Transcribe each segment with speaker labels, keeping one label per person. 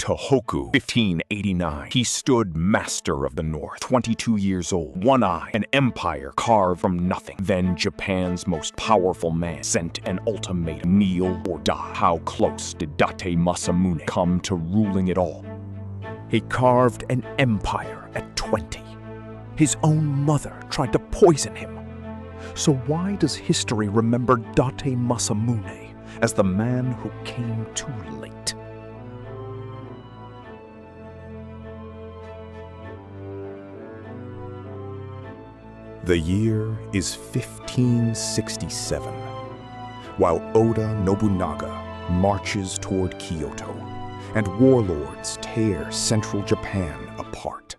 Speaker 1: Tohoku, 1589. He stood master of the North, 22 years old, one eye, an empire carved from nothing. Then Japan's most powerful man sent an ultimatum: kneel or die. How close did Date Masamune come to ruling it all?
Speaker 2: He carved an empire at 20. His own mother tried to poison him. So why does history remember Date Masamune as the man who came too late?
Speaker 3: The year is 1567, while Oda Nobunaga marches toward Kyoto and warlords tear central Japan apart.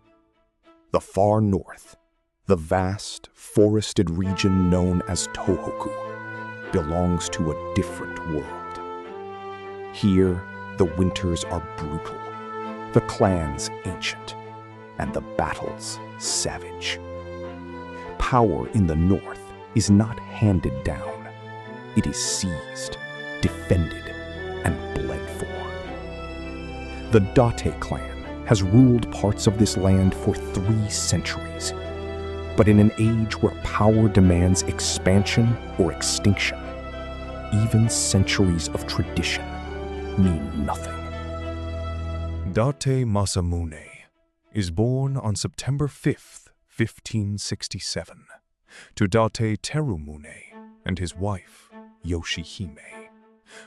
Speaker 3: The far north, the vast forested region known as Tohoku, belongs to a different world. Here, the winters are brutal, the clans ancient, and the battles savage. Power in the north is not handed down. It is seized, defended, and bled for. The Date clan has ruled parts of this land for 3 centuries. But in an age where power demands expansion or extinction, even centuries of tradition mean nothing.
Speaker 4: Date Masamune is born on September 5th, 1567, to Date Terumune and his wife, Yoshihime,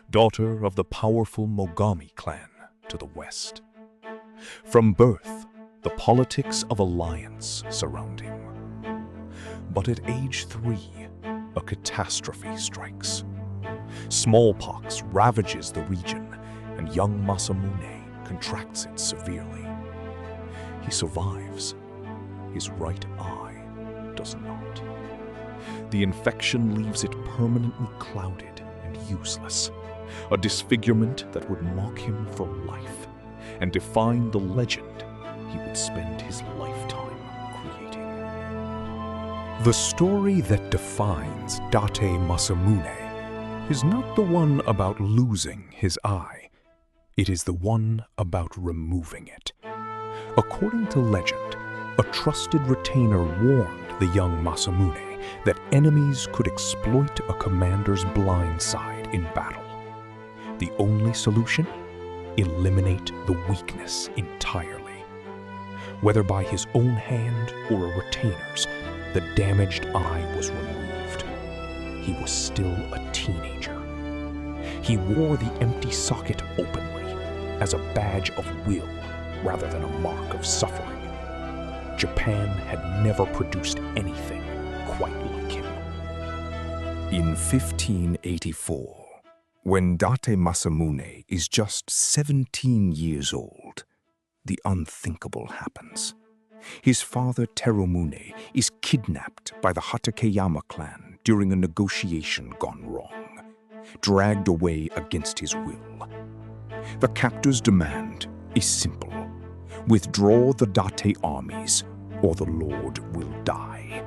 Speaker 4: daughter of the powerful Mogami clan to the west. From birth, the politics of alliance surround him. But at age 3, a catastrophe strikes. Smallpox ravages the region, and young Masamune contracts it severely. He survives. His right eye does not. The infection leaves it permanently clouded and useless, a disfigurement that would mock him for life and define the legend he would spend his lifetime creating.
Speaker 2: The story that defines Date Masamune is not the one about losing his eye. It is the one about removing it. According to legend, a trusted retainer warned the young Masamune that enemies could exploit a commander's blind side in battle. The only solution? Eliminate the weakness entirely. Whether by his own hand or a retainer's, the damaged eye was removed. He was still a teenager. He wore the empty socket openly, as a badge of will rather than a mark of suffering. Japan had never produced anything quite like him.
Speaker 3: In 1584, when Date Masamune is just 17 years old, the unthinkable happens. His father Terumune is kidnapped by the Hatakeyama clan during a negotiation gone wrong, dragged away against his will. The captor's demand is simple: withdraw the Date armies, or the Lord will die.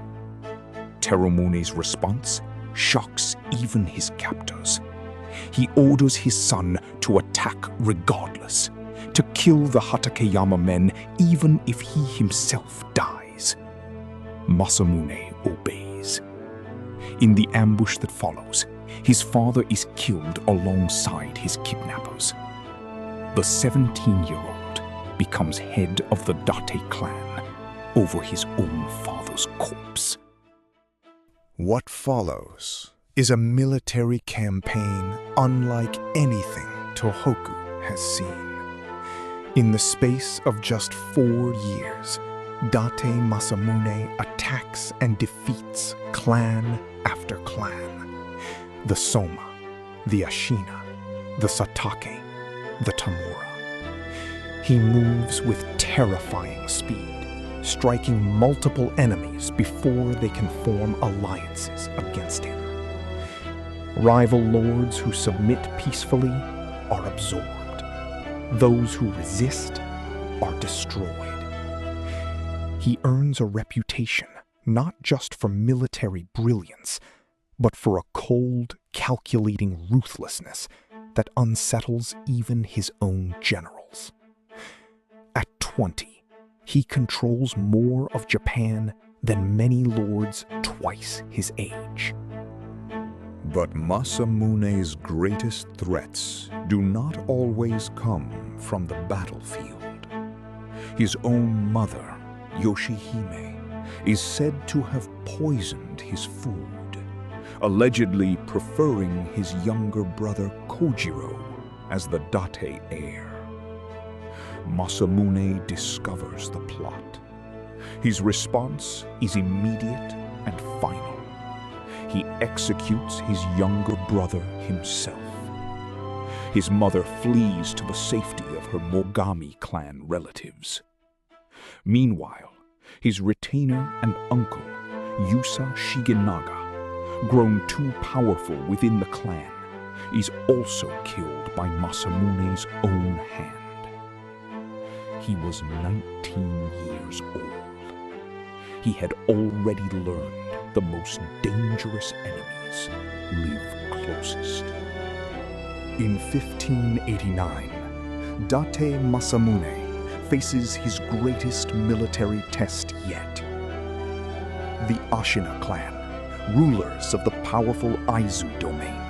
Speaker 3: Terumune's response shocks even his captors. He orders his son to attack regardless, to kill the Hatakeyama men even if he himself dies. Masamune obeys. In the ambush that follows, his father is killed alongside his kidnappers. The 17-year-old becomes head of the Date clan over his own father's corpse.
Speaker 5: What follows is a military campaign unlike anything Tohoku has seen. In the space of just 4 years, Date Masamune attacks and defeats clan after clan. The Soma, the Ashina, the Satake, the Tamura. He moves with terrifying speed, striking multiple enemies before they can form alliances against him. Rival lords who submit peacefully are absorbed. Those who resist are destroyed. He earns a reputation not just for military brilliance, but for a cold, calculating ruthlessness that unsettles even his own generals. 20, he controls more of Japan than many lords twice his age.
Speaker 3: But Masamune's greatest threats do not always come from the battlefield. His own mother, Yoshihime, is said to have poisoned his food, allegedly preferring his younger brother Kojiro as the Date heir. Masamune discovers the plot. His response is immediate and final. He executes his younger brother himself. His mother flees to the safety of her Mogami clan relatives. Meanwhile, his retainer and uncle, Yusa Shigenaga, grown too powerful within the clan, is also killed by Masamune's own hand. He was 19 years old. He had already learned the most dangerous enemies live closest.
Speaker 5: In 1589, Date Masamune faces his greatest military test yet. The Ashina clan, rulers of the powerful Aizu domain,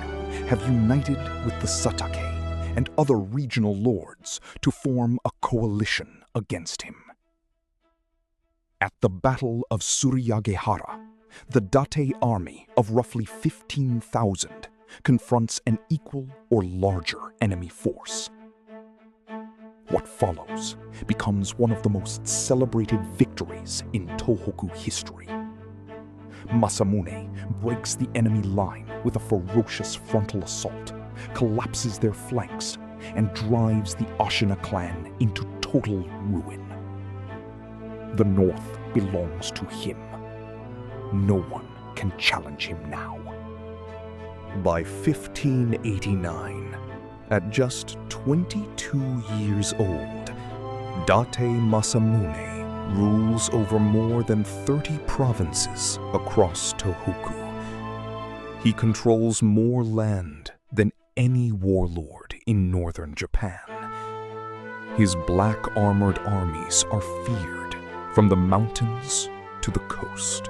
Speaker 5: have united with the Satake and other regional lords to form a coalition against him. At the Battle of Suriyagehara, the Date army of roughly 15,000 confronts an equal or larger enemy force. What follows becomes one of the most celebrated victories in tohoku history. Masamune breaks the enemy line with a ferocious frontal assault, collapses their flanks, and drives the Ashina clan into total ruin. The North belongs to him. No one can challenge him now. By 1589, at just 22 years old, Date Masamune rules over more than 30 provinces across Tohoku. He controls more land than any warlord in northern Japan. His black armored armies are feared from the mountains to the coast.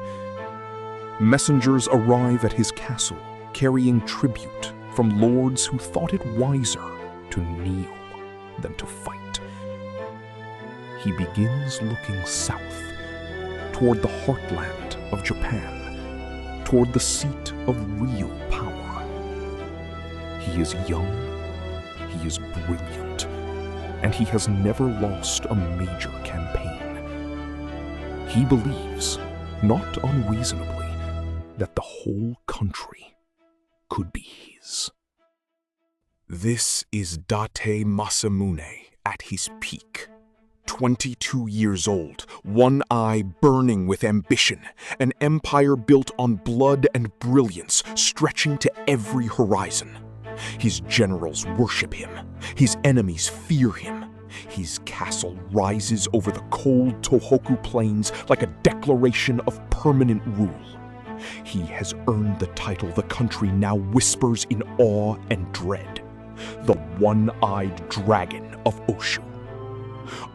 Speaker 5: Messengers arrive at his castle carrying tribute from lords who thought it wiser to kneel than to fight. He begins looking south, toward the heartland of Japan, toward the seat of real power. He is young, he is brilliant, and he has never lost a major campaign. He believes, not unreasonably, that the whole country could be his. This is Date Masamune at his peak. 22 years old, one eye burning with ambition, an empire built on blood and brilliance stretching to every horizon. His generals worship him, his enemies fear him. His castle rises over the cold Tohoku plains like a declaration of permanent rule. He has earned the title the country now whispers in awe and dread, the one-eyed dragon of Oshu.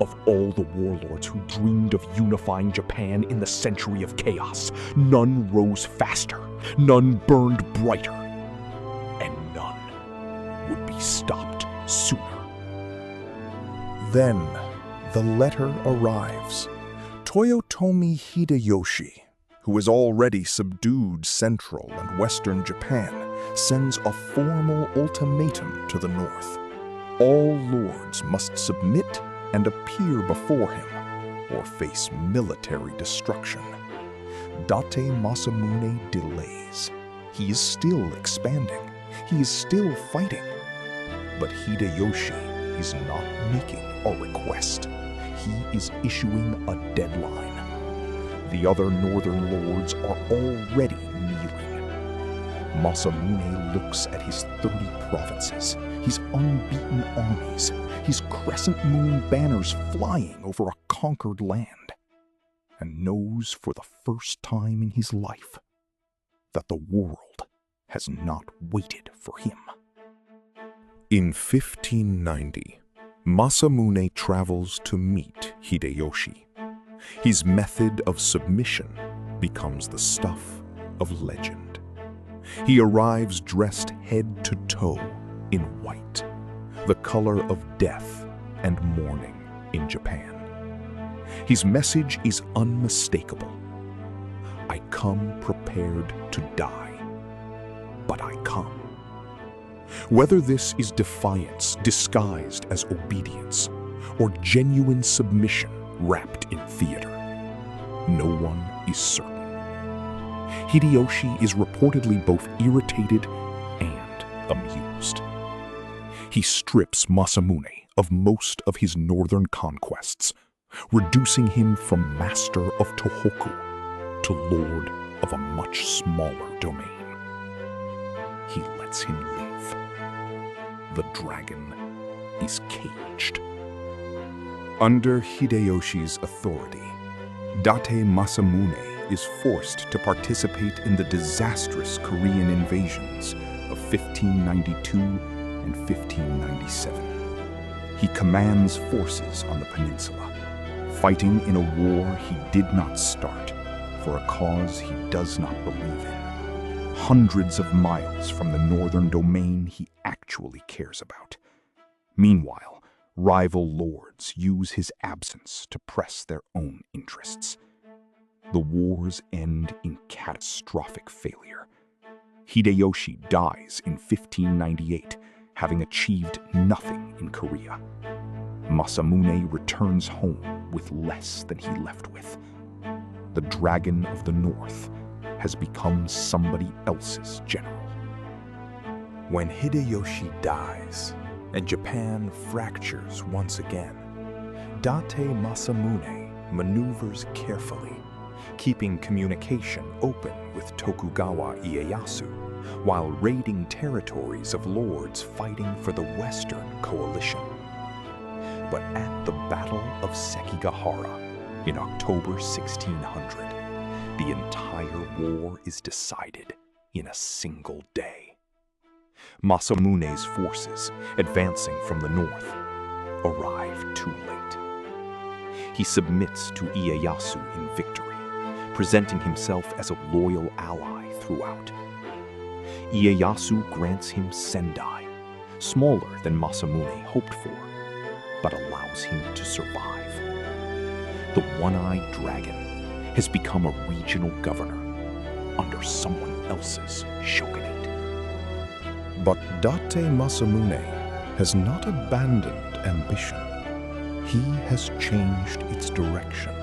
Speaker 5: Of all the warlords who dreamed of unifying Japan in the century of chaos, none rose faster, none burned brighter, and none would be stopped sooner. Then the letter arrives. Toyotomi Hideyoshi, who has already subdued central and western Japan, sends a formal ultimatum to the north. All lords must submit and appear before him, or face military destruction. Date Masamune delays. He is still expanding. He is still fighting. But Hideyoshi is not making a request. He is issuing a deadline. The other northern lords are already kneeling. Masamune looks at his 30 provinces, his unbeaten armies, his crescent moon banners flying over a conquered land, and knows for the first time in his life that the world has not waited for him.
Speaker 3: In 1590,
Speaker 2: Masamune travels to meet Hideyoshi. His method of submission becomes the stuff of legend. He arrives dressed head to toe in white, the color of death and mourning in Japan. His message is unmistakable. I come prepared to die, but I come. Whether this is defiance disguised as obedience or genuine submission wrapped in theater, no one is certain. Hideyoshi is reportedly both irritated and amused. He strips Masamune of most of his northern conquests, reducing him from master of tohoku to lord of a much smaller domain. He lets him live. The dragon is caged. Under Hideyoshi's authority, Date Masamune is forced to participate in the disastrous Korean invasions of 1592 and 1597. He commands forces on the peninsula, fighting in a war he did not start for a cause he does not believe in, hundreds of miles from the northern domain he actually cares about. Meanwhile, rival lords use his absence to press their own interests. The wars end in catastrophic failure. Hideyoshi dies in 1598, having achieved nothing in Korea. Masamune returns home with less than he left with. The Dragon of the North has become somebody else's general. When Hideyoshi dies and Japan fractures once again, Date Masamune maneuvers carefully, keeping communication open with Tokugawa Ieyasu while raiding territories of lords fighting for the Western Coalition. But at the Battle of Sekigahara in October 1600, the entire war is decided in a single day. Masamune's forces, advancing from the north, arrive too late. He submits to Ieyasu in victory, presenting himself as a loyal ally throughout. Ieyasu grants him Sendai, smaller than Masamune hoped for, but allows him to survive. The one-eyed dragon has become a regional governor under someone else's shogunate. But Date Masamune has not abandoned ambition. He has changed its direction.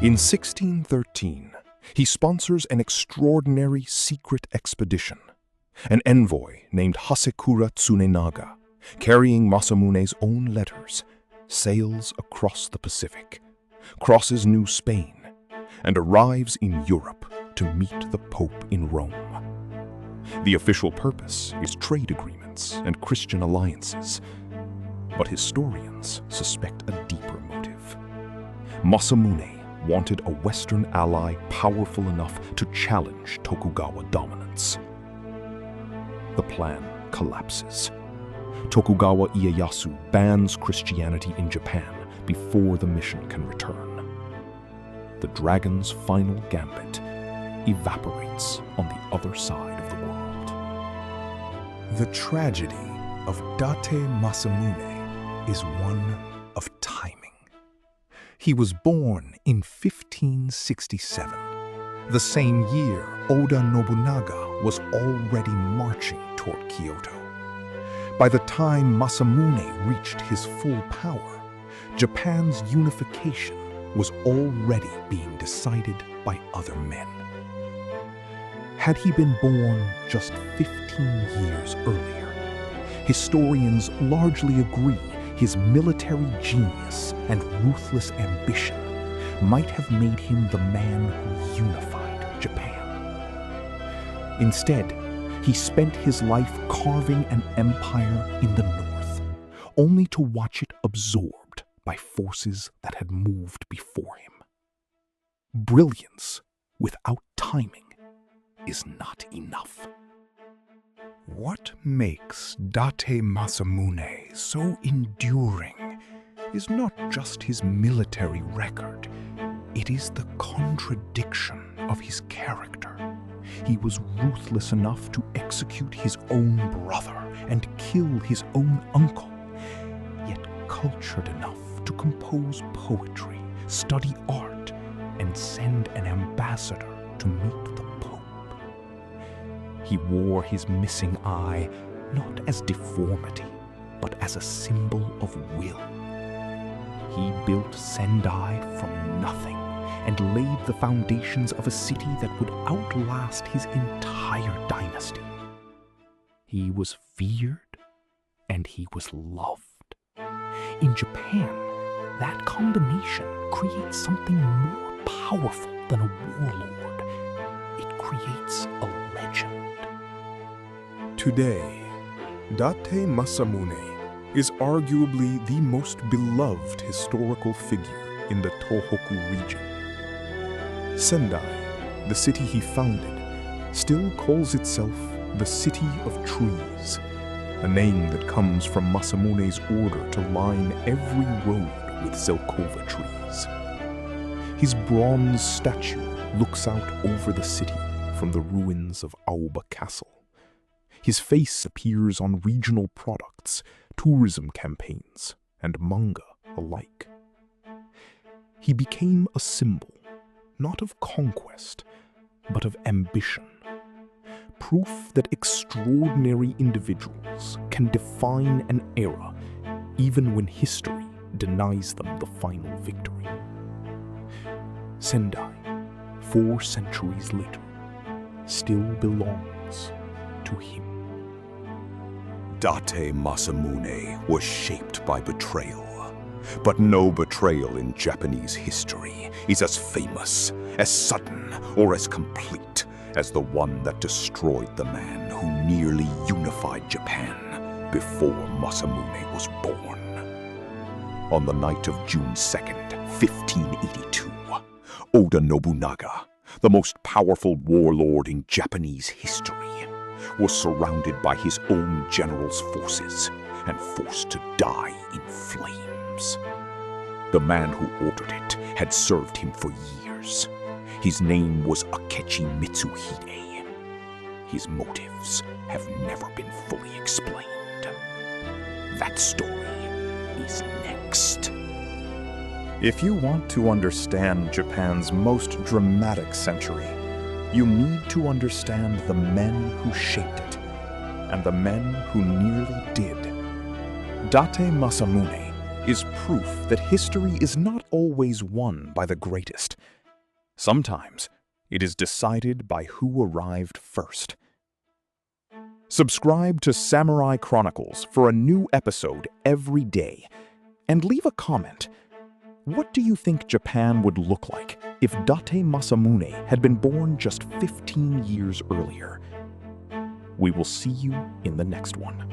Speaker 2: In 1613, he sponsors an extraordinary secret expedition. An envoy named Hasekura Tsunenaga, carrying Masamune's own letters, sails across the Pacific, crosses New Spain, and arrives in Europe to meet the Pope in Rome. The official purpose is trade agreements and Christian alliances, but historians suspect a deeper motive. Masamune wanted a Western ally powerful enough to challenge Tokugawa dominance. The plan collapses. Tokugawa Ieyasu bans Christianity in Japan before the mission can return. The dragon's final gambit evaporates on the other side of the world. The tragedy of Date Masamune is one of timing. He was born in 1567, the same year Oda Nobunaga was already marching toward Kyoto. By the time Masamune reached his full power, Japan's unification was already being decided by other men. Had he been born just 15 years earlier, historians largely agree his military genius and ruthless ambition might have made him the man who unified Japan. Instead, he spent his life carving an empire in the north, only to watch it absorbed by forces that had moved before him. Brilliance without timing is not enough.
Speaker 5: What makes Date Masamune so enduring is not just his military record, it is the contradiction of his character. He was ruthless enough to execute his own brother and kill his own uncle, yet cultured enough to compose poetry, study art, and send an ambassador to meet the Pope. He wore his missing eye not as deformity, but as a symbol of will. He built Sendai from nothing and laid the foundations of a city that would outlast his entire dynasty. He was feared and he was loved. In Japan, that combination creates something more powerful than a warlord. It creates a legend.
Speaker 2: Today, Date Masamune is arguably the most beloved historical figure in the Tohoku region. Sendai, the city he founded, still calls itself the City of Trees, a name that comes from Masamune's order to line every road with zelkova trees. His bronze statue looks out over the city from the ruins of Aoba Castle. His face appears on regional products, tourism campaigns, and manga alike. He became a symbol, not of conquest, but of ambition. Proof that extraordinary individuals can define an era even when history denies them the final victory. Sendai, 4 centuries later, still belongs to him.
Speaker 3: Date Masamune was shaped by betrayal. But no betrayal in Japanese history is as famous, as sudden, or as complete as the one that destroyed the man who nearly unified Japan before Masamune was born. On the night of June 2nd, 1582, Oda Nobunaga, the most powerful warlord in Japanese history, was surrounded by his own general's forces and forced to die in flames. The man who ordered it had served him for years. His name was Akechi Mitsuhide. His motives have never been fully explained. That story is next.
Speaker 4: If you want to understand Japan's most dramatic century, you need to understand the men who shaped it, and the men who nearly did. Date Masamune is proof that history is not always won by the greatest. Sometimes it is decided by who arrived first. Subscribe to Samurai Chronicles for a new episode every day, and leave a comment. What do you think Japan would look like if Date Masamune had been born just 15 years earlier? We will see you in the next one.